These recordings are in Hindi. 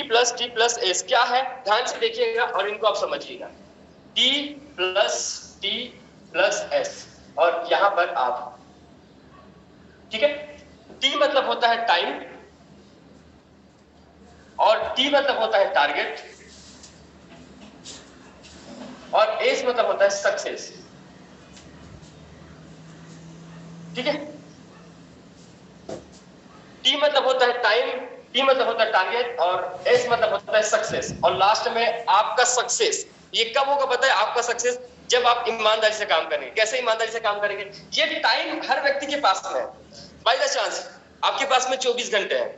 प्लस एस क्या है, ध्यान से देखिएगा और इनको आप समझिएगा। टी प्लस एस और यहां पर आप, ठीक है। टी मतलब होता है टाइम और टी मतलब होता है टारगेट और एस मतलब होता है सक्सेस, ठीक है। टी मतलब होता है टाइम, टी मतलब होता है टारगेट और एस मतलब होता है सक्सेस। और लास्ट में आपका सक्सेस, ये कब होगा पता है आपका सक्सेस, जब आप ईमानदारी से काम करेंगे। कैसे ईमानदारी से काम करेंगे, ये टाइम हर व्यक्ति के पास में है। बाय द चांस आपके पास में 24 घंटे है,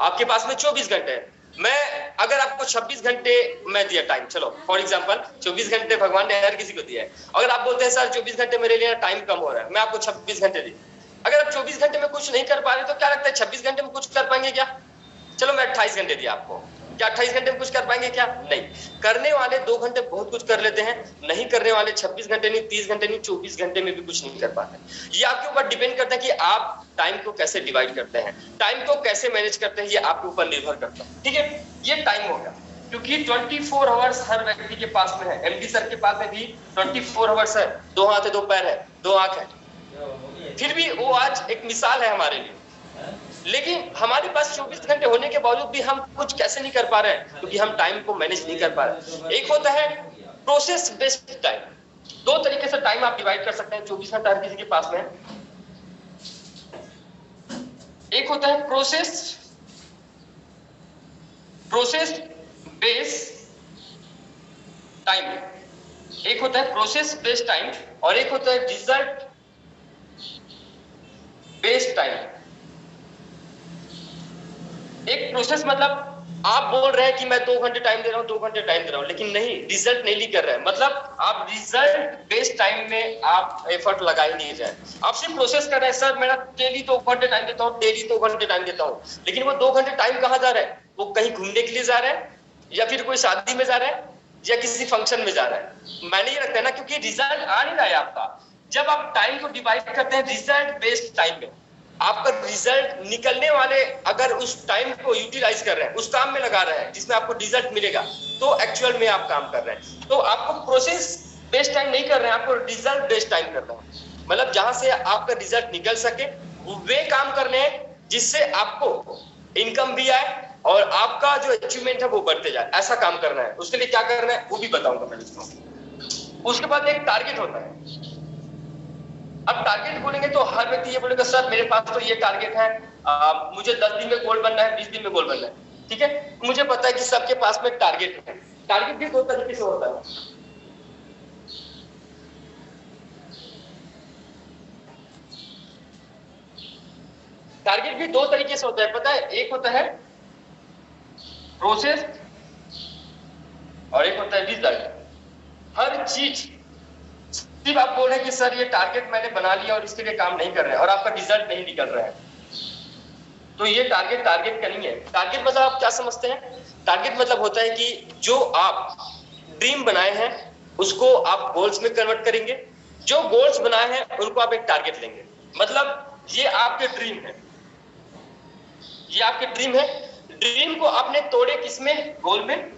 आपके पास में 24 घंटे है। मैं अगर आपको 26 घंटे मैं दिया टाइम, चलो फॉर एग्जांपल 24 घंटे भगवान ने हर किसी को दिया है। अगर आप बोलते हैं सर 24 घंटे मेरे लिए टाइम कम हो रहा है, मैं आपको 26 घंटे दी, अगर आप 24 घंटे में कुछ नहीं कर पा रहे तो क्या लगता है 26 घंटे में कुछ कर पाएंगे क्या? चलो मैं 28 घंटे दिया आपको, क्या 28 घंटे में कुछ कर पाएंगे क्या? नहीं। करने वाले 2 घंटे बहुत कुछ कर लेते हैं, नहीं करने वाले 26 घंटे नहीं, 30 घंटे नहीं, 24 घंटे में भी कुछ नहीं कर पाते। ये आपके ऊपर डिपेंड करता है कि आप टाइम को कैसे डिवाइड करते हैं, टाइम को कैसे मैनेज करते हैं, ये आपके ऊपर निर्भर करता है, ठीक है। ये टाइम हो गया, क्योंकि 24 आवर्स हर व्यक्ति के पास में है। एमडी सर के पास में भी 24 आवर्स है, 2 हाथ है, 2 पैर है, 2 आंख है, फिर भी वो आज एक मिसाल है हमारे लिए। लेकिन हमारे पास 24 घंटे होने के बावजूद भी हम कुछ कैसे नहीं कर पा रहे हैं, क्योंकि हम टाइम को मैनेज नहीं कर पा रहे। एक होता है प्रोसेस बेस्ड टाइम, 2 तरीके से टाइम आप डिवाइड कर सकते हैं, 24 घंटा हर किसी के पास में है। एक होता है प्रोसेस बेस्ड टाइम, एक होता है प्रोसेस बेस्ड टाइम और एक होता है रिजल्ट बेस्ड टाइम। एक प्रोसेस मतलब आप बोल रहे हैं कि मैं 2 घंटे टाइम दे रहा हूं, 2 घंटे टाइम दे रहा हूं, लेकिन नहीं, रिजल्ट नहीं कर रहे हैं, मतलब आप रिजल्ट बेस्ड टाइम में आप एफर्ट लगा ही नहीं रहे। आप सिर्फ प्रोसेस कर रहे हैं, सर मेरा डेली 2 घंटे टाइम देता हूं, डेली 2 घंटे टाइम देता हूं, लेकिन वो 2 घंटे टाइम कहां जा रहा है? वो कहीं घूमने के लिए जा रहा है, या फिर कोई शादी में जा रहा है, या किसी फंक्शन में जा रहा है। मैंने ये रखता है ना, क्योंकि रिजल्ट आ नहीं रहा है आपका। जब आप टाइम को डिवाइड करते हैं रिजल्ट बेस्ड टाइम में, आपका रिजल्ट निकलने वाले अगर उस टाइम को यूटिलाइज कर रहे हैं, उस काम में लगा रहे हैं जिसमें आपको रिजल्ट मिलेगा, तो एक्चुअल में आप काम कर रहे हैं। तो आपको प्रोसेस बेस्ड टाइम नहीं कर रहे हैं, आपको रिजल्ट बेस्ड टाइम कर रहे हैं। मतलब जहां से आपका रिजल्ट निकल सके वे काम करने हैं जिससे आपको इनकम भी आए और आपका जो अचीवमेंट है वो बढ़ते जाए, ऐसा काम करना है। उसके लिए क्या करना है वो भी बताऊंगा मैं दोस्तों। उसके बाद एक टारगेट होता है। अब टारगेट बोलेंगे तो हर व्यक्ति ये बोलेगा सर मेरे पास तो ये टारगेट है, मुझे 10 दिन में गोल बनना है, 20 दिन में गोल बनना है, ठीक है। मुझे पता है कि सबके पास में टारगेट है। टारगेट भी 2 तरीके से होता है। टारगेट भी 2 तरीके से होता है, पता है। एक होता है प्रोसेस और एक होता है रिजल्ट। हर चीज सिर्फ आप बोल रहे हैं कि सर ये टारगेट मैंने बना लिया और इसके लिए काम नहीं कर रहे हैं और आपका रिजल्ट नहीं निकल रहा है, तो ये टारगेट का नहीं है। टारगेट मतलब आप क्या समझते हैं? टारगेट मतलब होता है कि जो आप ड्रीम बनाए हैं उसको आप गोल्स में कन्वर्ट करेंगे, जो गोल्स बनाए हैं उनको आप एक टारगेट लेंगे। मतलब ये आपके ड्रीम है, ये आपके ड्रीम है। ड्रीम को आपने तोड़े किसमें? गोल में,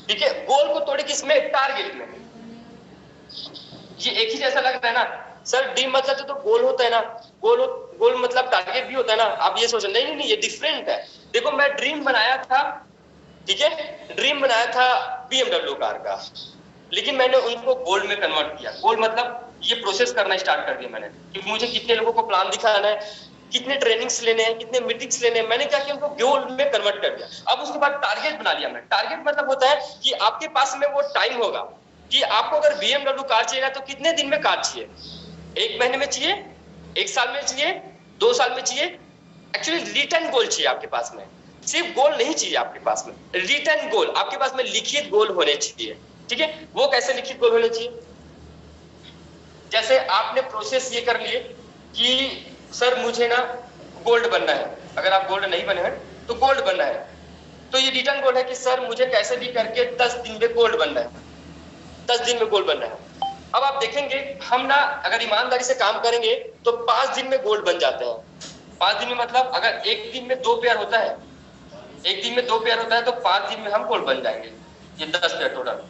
ठीक है। गोल को तोड़े किसमें? टारगेट में। ये एक ही जैसा लगता है ना सर, ड्रीम मतलब तो गोल होता है ना, गोल मतलब टारगेट भी होता है ना। आप ये सोचो नहीं, ये डिफरेंट है। देखो मैं ड्रीम बनाया था, ठीक है, ड्रीम बनाया था BMW कार का, लेकिन मैंने उनको गोल में कन्वर्ट किया। गोल मतलब ये प्रोसेस करना स्टार्ट कर दिया मैंने कि मुझे कितने लोगों को प्लान दिखाना है, कितने ट्रेनिंग्स लेने हैं, कितने मीटिंग्स लेने हैं। मैंने क्या किया, उनको गोल में कन्वर्ट कर दिया। अब उसके बाद टारगेट बना लिया मैं। टारगेट मतलब होता है कि आपके पास में वो टाइम होगा कि आपको अगर BMW कार चाहिए तो कितने दिन में कार चाहिए, 1 महीने में चाहिए, 1 साल में चाहिए, 2 साल में चाहिए। एक्चुअली रिटर्न गोल चाहिए आपके पास में, सिर्फ गोल नहीं चाहिए आपके पास में, रिटर्न गोल आपके पास में, लिखित गोल होने चाहिए, ठीक है। वो कैसे लिखित गोल होने चाहिए? जैसे आपने प्रोसेस ये कर लिए कि सर मुझे ना गोल्ड बनना है, अगर आप गोल्ड नहीं बने हैं तो गोल्ड बनना है, तो ये रिटर्न गोल है कि सर मुझे कैसे भी करके 10 दिन में गोल्ड बनना है, 10 दिन में गोल्ड बनना है। अब आप देखेंगे हम ना अगर ईमानदारी से काम करेंगे तो 5 दिन में गोल्ड बन जाते हैं। 5 दिन में मतलब अगर एक दिन में 2 पेयर होता है एक दिन में 2 पेयर होता है तो 5 दिन में हम गोल्ड बन जाएंगे। ये 10 पेयर टोटल।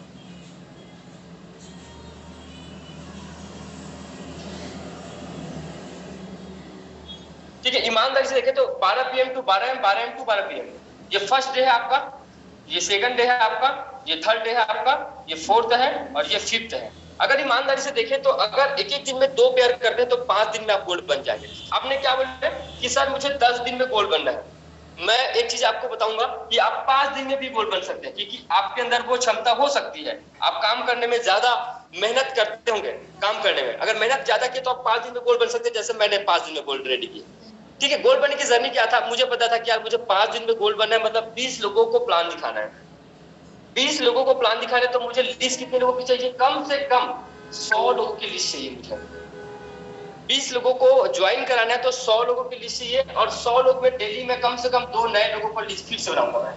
ठीक है, ईमानदारी से देखें तो 12 PM to 12 AM, 12 AM to 12 PM, ये फर्स्ट डे है आपका, ये सेकंड डे है आपका, ये थर्ड डे है आपका, ये फोर्थ है और ये फिफ्थ है। अगर ईमानदारी से देखें तो अगर एक एक दिन में 2 पेयर करते हैं तो 5 दिन में आप गोल्ड बन जाएंगे। आपने क्या बोला कि सर मुझे 10 दिन में गोल्ड बनना है। मैं एक चीज आपको बताऊंगा कि आप 5 दिन में भी गोल्ड बन सकते हैं, क्योंकि आपके अंदर वो क्षमता हो सकती है। आप काम करने में ज्यादा मेहनत करते होंगे, काम करने में अगर मेहनत ज्यादा की तो आप 5 दिन में गोल्ड बन सकते हैं, जैसे मैंने 5 दिन में गोल्ड रेडी की। ठीक है, गोल्ड बनने की जर्नी क्या था, मुझे पता था कि यार मुझे 5 दिन में गोल्ड बनना है, मतलब 20 लोगों को प्लान दिखाना है। 20 लोगों को प्लान दिखाना है तो मुझे लिस्ट कितने लोगों की चाहिए, कम से कम 100 लोगों की लिस्ट चाहिए मुझे। 20 लोगों को ज्वाइन कराना है तो 100 लोगों की लिस्ट चाहिए, और 100 लोग में डेली में कम से कम 2 नए लोगों को लिस्ट फिर से बनाऊंगा मैं।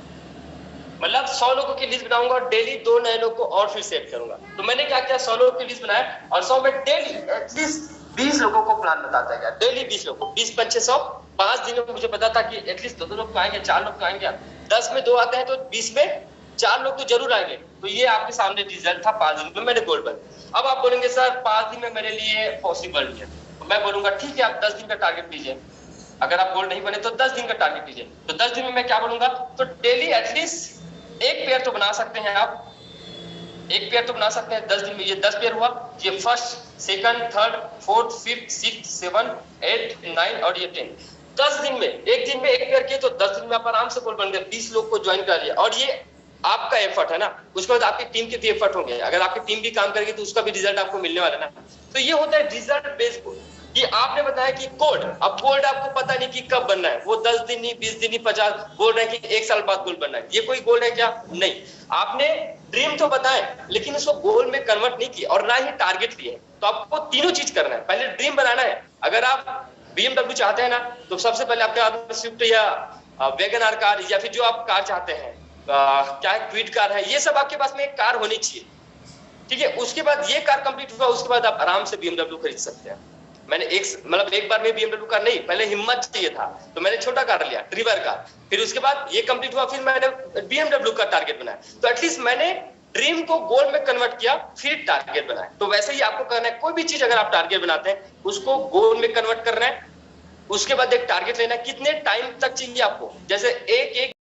मतलब 100 लोगों की लिस्ट बनाऊंगा और डेली 2 नए लोगों को और फिर सेट करूंगा। तो मैंने क्या किया, 100 लोगों की लिस्ट बनाया और 100 में डेली एटलीस्ट 20 लोगों को प्लान बताता है, डेली 20 लोगों, 20 पंचे 100, 5 दिनों में मुझे पता था कि एटलीस्ट 2 लोग तो आएंगे, 4 लोग तो आएंगे। 10 में 2 आते हैं तो 20 में 4 लोग तो जरूर आएंगे। तो ये आपके सामने रिजल्ट था, 5 दिन में मैंने गोल्ड बन। अब आप बोलेंगे सर 5 दिन में मेरे लिए पॉसिबल नहीं है, तो मैं बोलूंगा ठीक है, आप 10 दिन का टारगेट लीजिए। अगर आप गोल्ड नहीं बने तो 10 दिन का टारगेट लीजिए। तो 10 दिन में मैं क्या बोलूंगा, तो डेली एटलीस्ट एक पेयर तो बना सकते हैं आप, एक पेयर तो बना सकते हैं 10 दिन में। ये 10 पेयर हुआ, ये first, second, third, fourth, fifth, six, 7, 8, 9 और ये 10। 10 दिन में, एक दिन में एक पेयर किए तो 10 दिन में आप आराम से गोल्ड बन गए। 20 लोग को ज्वाइन कर लिया, और ये आपका एफर्ट है ना, उसके बाद आपकी टीम के भी एफर्ट होंगे। अगर आपकी टीम भी काम करेगी तो उसका भी रिजल्ट आपको मिलने वाला है ना। तो ये होता है रिजल्ट बेस्ड गोल। कि आपने बताया कि गोल्ड, अब गोल्ड आपको पता नहीं कि कब बनना है, वो 10 दिन नहीं, 20 दिन नहीं, 50 बोल रहे हैं कि 1 साल बाद गोल्ड बनना है। ये कोई गोल्ड है क्या? नहीं। आपने ड्रीम तो बताए लेकिन उसको गोल में कन्वर्ट नहीं किया और ना ही टारगेट लिए। तो आपको तीनों चीज करना है। पहले ड्रीम बनाना है। अगर आप BMW चाहते हैं ना, तो सबसे पहले आपके हाथ में स्विफ्ट या वैगन आर कार, या फिर जो आप कार चाहते हैं, क्या क्विड कार है, ये सब आपके पास में एक कार होनी चाहिए। ठीक है, उसके बाद ये कार कंप्लीट हुआ, उसके बाद आप आराम से BMW खरीद सकते हैं। मैंने एक बार में BMW कार नहीं, पहले हिम्मत चाहिए था तो मैंने छोटा कार लिया, ट्रिवर कार। फिर उसके बाद ये कंप्लीट हुआ, फिर मैंने BMW का टारगेट बनाया। तो एटलीस्ट मैंने ड्रीम को गोल में कन्वर्ट किया, फिर टारगेट बनाया। तो वैसे ही आपको करना है, कोई भी चीज अगर आप टारगेट बनाते हैं उसको गोल में कन्वर्ट करना है। उसके बाद एक टारगेट लेना है, कितने टाइम तक चाहिए आपको। जैसे एक